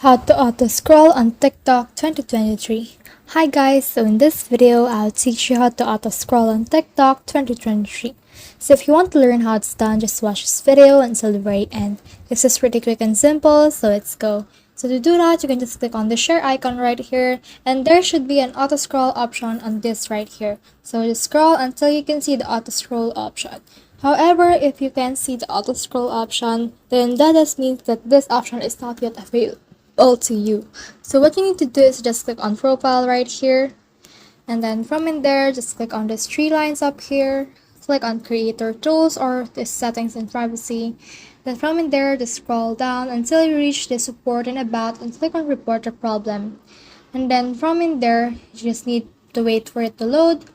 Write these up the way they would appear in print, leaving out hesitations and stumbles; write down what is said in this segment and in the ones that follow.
How to auto scroll on TikTok 2023. Hi guys, so in this video I'll teach you how to auto scroll on TikTok 2023. So if you want to learn how it's done, just watch this video until the very end. This is pretty quick and simple, so let's go. So to do that, you can just click on the share icon right here, and there should be an auto scroll option on this right here. So just scroll until you can see the auto scroll option. However, if you can't see the auto scroll option, then that just means that this option is not yet available to you. So what you need to do is just click on profile right here, and then from in there just click on these three lines up here, click on creator tools or the settings and privacy. Then from in there just scroll down until you reach the support and about and click on report a problem. And then from in there you just need to wait for it to load,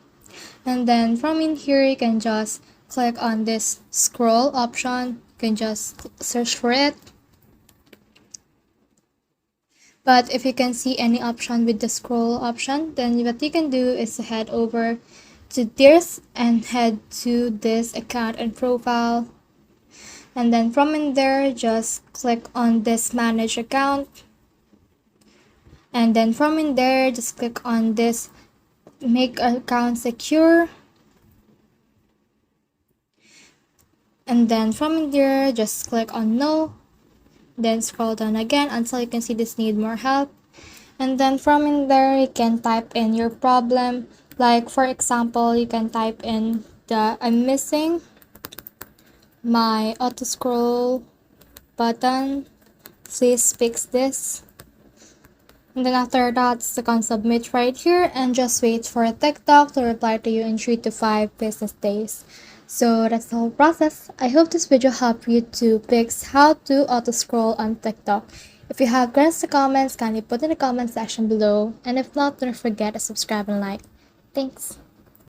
and then from in here you can just click on this scroll option. You can just search for it. But if you can see any option with the scroll option, then what you can do is to head over to this and head to this account and profile. And then from in there, just click on this manage account. And then from in there, just click on this make account secure. And then from in there, just click on no. Then scroll down again until you can see this need more help. And then from in there you can type in your problem, like for example you can type in the I'm missing my auto scroll button, please fix this. And then after that, click on submit right here and just wait for TikTok to reply to you in 3 to 5 business days. So that's the whole process. I hope this video helped you to fix how to auto scroll on TikTok. If you have questions or comments, kindly put in the comment section below. And if not, don't forget to subscribe and like. Thanks.